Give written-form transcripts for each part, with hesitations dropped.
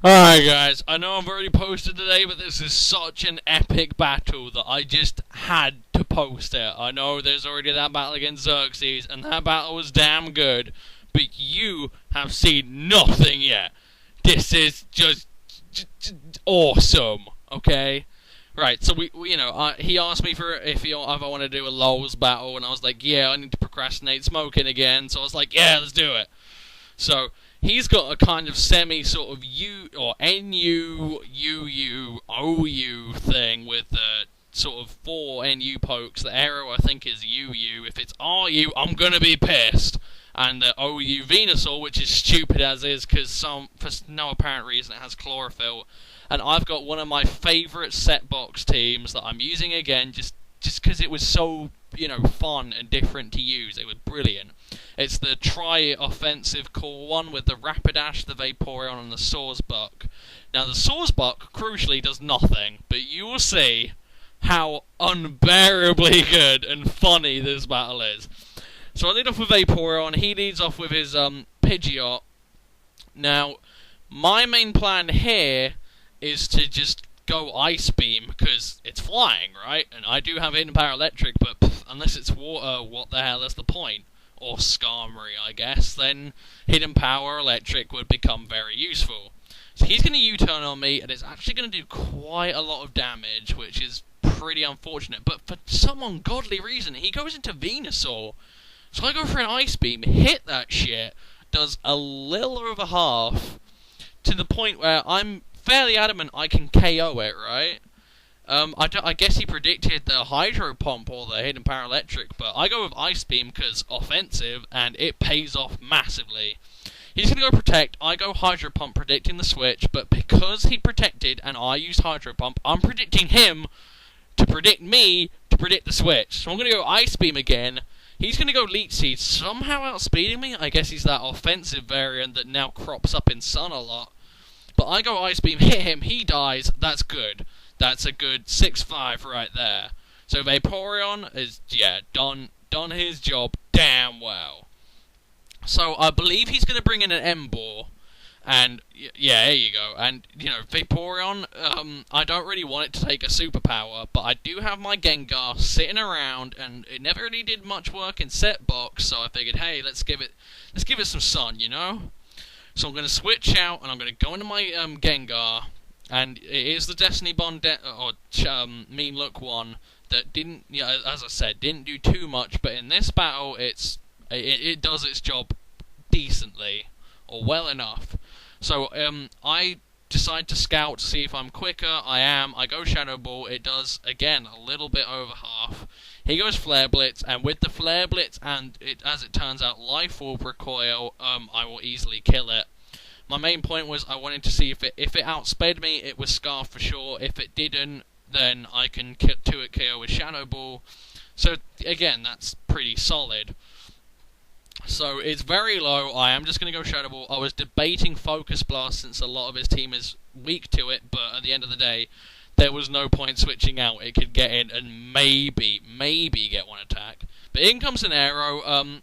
Alright guys, I know I've already posted today, but this is such an epic battle that I just had to post it. I know there's already that battle against Xerxes, and that battle was damn good, but you have seen nothing yet. This is just awesome, okay? Right, so he asked me for if I want to do a LOLs battle, and I was like, yeah, I need to procrastinate smoking again, so I was like, yeah, let's do it. So he's got a kind of semi sort of U or NU UU OU thing with sort of four NU pokes. The arrow I think is UU. If it's RU, I'm gonna be pissed. And the OU Venusaur, which is stupid as is, because for no apparent reason it has chlorophyll. And I've got one of my favourite set box teams that I'm using again, just because it was so fun and different to use. It was brilliant. It's the tri-offensive core one with the Rapidash, the Vaporeon, and the Swordsbuck. Now, the Swordsbuck, crucially, does nothing, but you will see how unbearably good and funny this battle is. So I lead off with Vaporeon, he leads off with his Pidgeot. Now, my main plan here is to just go Ice Beam, because it's flying, right? And I do have Hidden Power Electric, but unless it's water, what the hell is the point? Or Skarmory, I guess, then Hidden Power Electric would become very useful. So he's going to U-turn on me, and it's actually going to do quite a lot of damage, which is pretty unfortunate. But for some ungodly reason, he goes into Venusaur. So I go for an Ice Beam, hit that shit, does a little over half, to the point where I'm fairly adamant I can KO it, right? I guess he predicted the Hydro Pump or the Hidden Power Electric, but I go with Ice Beam because offensive, and it pays off massively. He's going to go Protect, I go Hydro Pump predicting the switch, but because he protected and I used Hydro Pump, I'm predicting him to predict me to predict the switch. So I'm going to go Ice Beam again. He's going to go Leech Seed, somehow outspeeding me. I guess he's that offensive variant that now crops up in Sun a lot. But I go Ice Beam, hit him, he dies, that's good. That's a good 6-5 right there. So Vaporeon is, done his job damn well. So I believe he's going to bring in an Emboar. And, yeah, there you go. And, Vaporeon, I don't really want it to take a superpower, but I do have my Gengar sitting around, and it never really did much work in set box, so I figured, hey, let's give it some sun, So I'm going to switch out, and I'm going to go into my Gengar, and it is the Destiny Bond Mean Look one that didn't, as I said, didn't do too much, but in this battle, it does its job decently, or well enough. So I decide to scout to see if I'm quicker. I am. I go Shadow Ball. It does, again, a little bit over half. He goes Flare Blitz, and with the Flare Blitz, and as it turns out, Life Orb Recoil, I will easily kill it. My main point was I wanted to see if it outsped me, it was Scarf for sure. If it didn't, then I can 2-hit KO with Shadow Ball. So, again, that's pretty solid. So, it's very low. I am just going to go Shadow Ball. I was debating Focus Blast since a lot of his team is weak to it, but at the end of the day, there was no point switching out. It could get in and maybe get one attack. But in comes an Arrow.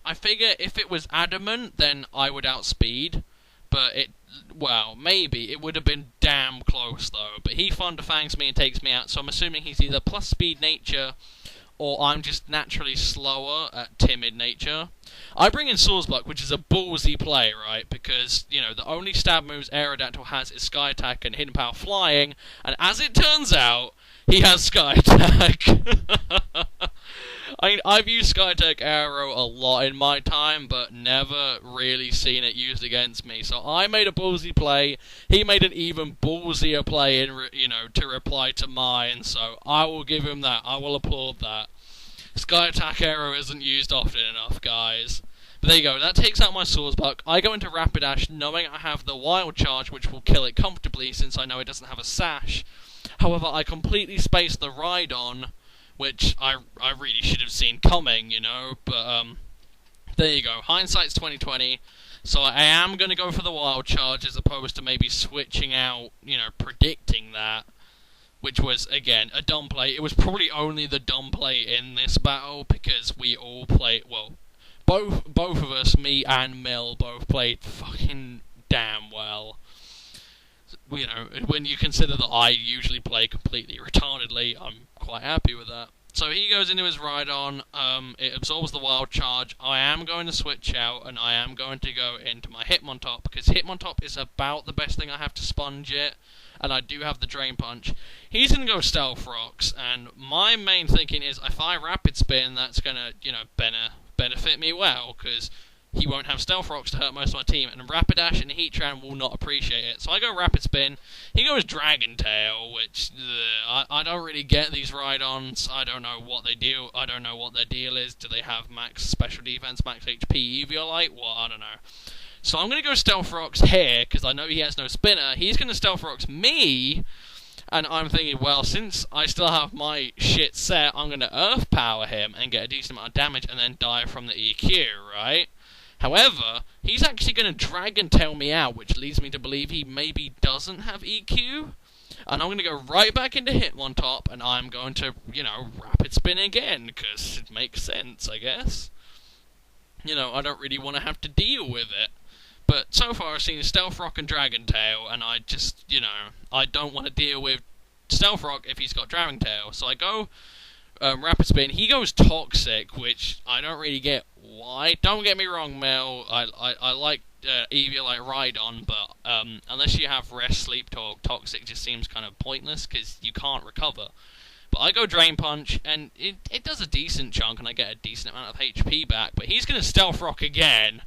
I figure if it was Adamant, then I would outspeed. But maybe. It would have been damn close, though. But he Thunderfangs me and takes me out, so I'm assuming he's either plus speed nature, or I'm just naturally slower at timid nature. I bring in Swordsbuck, which is a ballsy play, right? Because, the only stab moves Aerodactyl has is Sky Attack and Hidden Power Flying, and as it turns out, he has Sky Attack. I've used Sky Attack Arrow a lot in my time, but never really seen it used against me. So I made a ballsy play. He made an even ballsier play to reply to mine. So I will give him that. I will applaud that. Sky Attack Arrow isn't used often enough, guys. But there you go. That takes out my Swordsbuck. I go into Rapidash knowing I have the Wild Charge, which will kill it comfortably since I know it doesn't have a Sash. However, I completely spaced the Rhydon, which I really should have seen coming, but there you go. Hindsight's 2020. So I am going to go for the Wild Charge as opposed to maybe switching out, predicting that, which was, again, a dumb play. It was probably only the dumb play in this battle because we all played, both of us, me and Mill, both played fucking damn well. You know, when you consider that I usually play completely retardedly, I'm quite happy with that. So he goes into his Rhydon, it absorbs the Wild Charge. I am going to switch out, and I am going to go into my Hitmontop, because Hitmontop is about the best thing I have to sponge it, and I do have the Drain Punch. He's going to go Stealth Rocks, and my main thinking is, if I Rapid Spin, that's going to, you know, benefit me well, because he won't have Stealth Rocks to hurt most of my team, and Rapidash and Heatran will not appreciate it. So I go Rapid Spin, he goes Dragon Tail, which, I don't really get these Rhydons. I don't know what they do, I don't know what their deal is. Do they have max special defense, max HP, Eviolite? Well, I don't know. So I'm going to go Stealth Rocks here, because I know he has no Spinner. He's going to Stealth Rocks me, and I'm thinking, well, since I still have my shit set, I'm going to Earth Power him and get a decent amount of damage and then die from the EQ, right? However, he's actually going to Dragon Tail me out, which leads me to believe he maybe doesn't have EQ. And I'm going to go right back into Hitmontop, and I'm going to, you know, Rapid Spin again, because it makes sense, I guess. You know, I don't really want to have to deal with it. But so far I've seen Stealth Rock and Dragon Tail, and I just, you know, I don't want to deal with Stealth Rock if he's got Dragon Tail. So I go Rapid Spin. He goes Toxic, which I don't really get why. Don't get me wrong, Mel. I like Eviolite Rhydon, but unless you have Rest, Sleep, Talk, Toxic just seems kind of pointless because you can't recover. But I go Drain Punch, and it does a decent chunk, and I get a decent amount of HP back. But he's going to Stealth Rock again.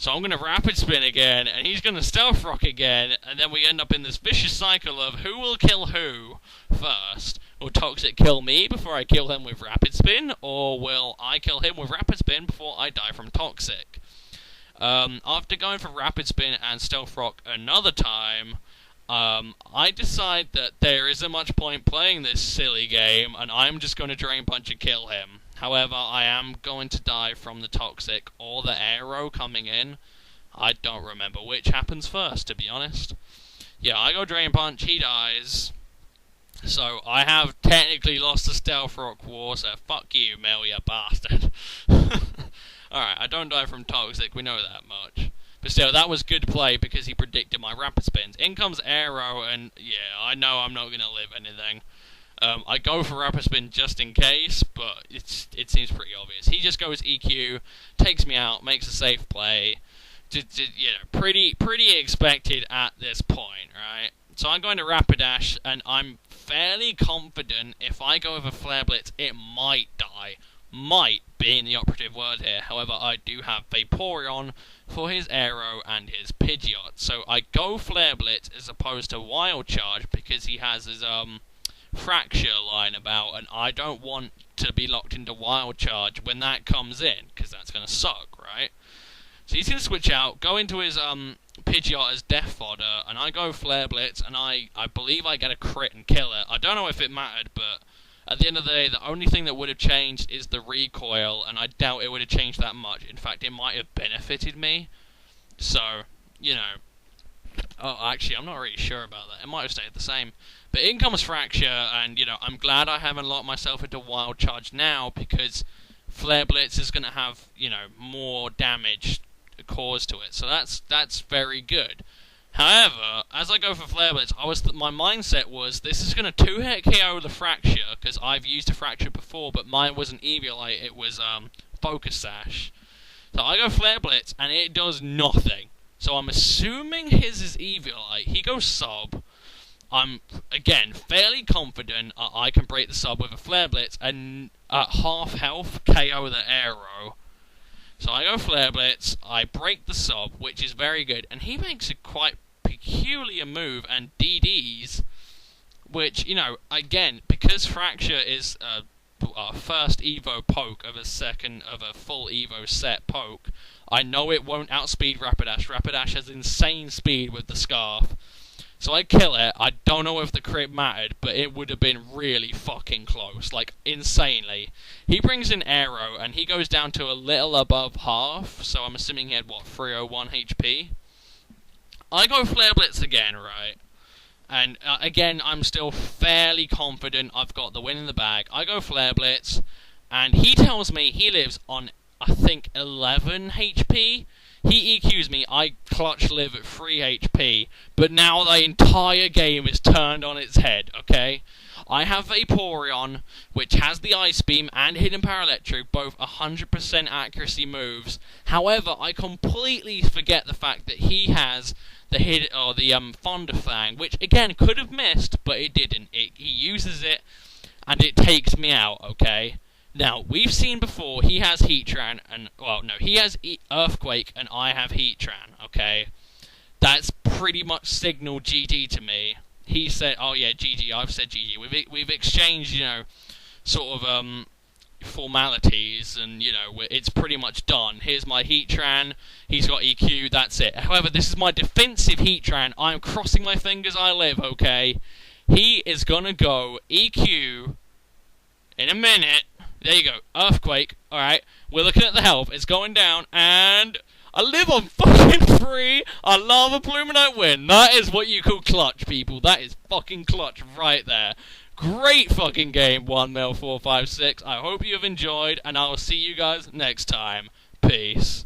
So I'm going to Rapid Spin again, and he's going to Stealth Rock again, and then we end up in this vicious cycle of who will kill who first. Will Toxic kill me before I kill him with Rapid Spin, or will I kill him with Rapid Spin before I die from Toxic? After going for Rapid Spin and Stealth Rock another time, I decide that there isn't much point playing this silly game, and I'm just going to Drain Punch and kill him. However, I am going to die from the Toxic or the Aero coming in. I don't remember which happens first, to be honest. Yeah, I go Drain Punch, he dies. So, I have technically lost the Stealth Rock War, so fuck you, Mel, you bastard. Alright, I don't die from Toxic, we know that much. But still, that was good play because he predicted my Rapid Spins. In comes Aero, and yeah, I know I'm not going to live anything. I go for Rapid Spin just in case, but it seems pretty obvious. He just goes EQ, takes me out, makes a safe play. You know, pretty expected at this point, right? So I'm going to Rapidash, and I'm fairly confident if I go with a Flare Blitz, it might die. Might being the operative word here. However, I do have Vaporeon for his Aero and his Pidgeot. So I go Flare Blitz as opposed to Wild Charge because he has his Fracture line about, and I don't want to be locked into Wild Charge when that comes in, because that's going to suck, right? So he's going to switch out, go into his Pidgeot as Death Fodder, and I go Flare Blitz, and I believe I get a crit and kill it. I don't know if it mattered, but at the end of the day, the only thing that would have changed is the recoil, and I doubt it would have changed that much. In fact, it might have benefited me. So, you know. Oh, actually, I'm not really sure about that. It might have stayed the same. But in comes Fracture, and, you know, I'm glad I haven't locked myself into Wild Charge now, because Flare Blitz is going to have, you know, more damage caused to it. So that's very good. However, as I go for Flare Blitz, my mindset was, this is going to 2-hit KO the Fracture, because I've used a Fracture before, but mine wasn't Eviolite, it was Focus Sash. So I go Flare Blitz, and it does nothing. So I'm assuming his is Eviolite. He goes Sub. I'm, again, fairly confident I can break the Sub with a Flare Blitz, and at half health, KO the Aero. So I go Flare Blitz, I break the Sub, which is very good, and he makes a quite peculiar move and DDs, which, you know, again, because Fracture is our first Evo poke of a full Evo set poke, I know it won't outspeed Rapidash. Rapidash has insane speed with the Scarf. So I kill it. I don't know if the crit mattered, but it would have been really fucking close. Like, insanely. He brings in Aero, and he goes down to a little above half, so I'm assuming he had, 301 HP? I go Flare Blitz again, right? And, again, I'm still fairly confident I've got the win in the bag. I go Flare Blitz, and he tells me he lives on, I think, 11 HP. He EQs me, I clutch live at 3 HP, but now the entire game is turned on its head, okay? I have Vaporeon, which has the Ice Beam and Hidden Power Electric, both 100% accuracy moves. However, I completely forget the fact that he has the Thunder Fang, which again could have missed, but it didn't. He uses it, and it takes me out, okay? Now, we've seen before, he has Heatran, and, well, no, he has Earthquake, and I have Heatran, okay? That's pretty much signal GG to me. He said, oh yeah, GG, I've said GG. We've exchanged, you know, sort of, formalities, and, you know, it's pretty much done. Here's my Heatran, he's got EQ, that's it. However, this is my defensive Heatran. I'm crossing my fingers I live, okay? He is gonna go EQ in a minute. There you go, Earthquake, alright. We're looking at the health, it's going down, and I live on fucking 3. I Lava Plume and I win. That is what you call clutch, people. That is fucking clutch right there. Great fucking game, 1mil456. I hope you have enjoyed, and I will see you guys next time. Peace.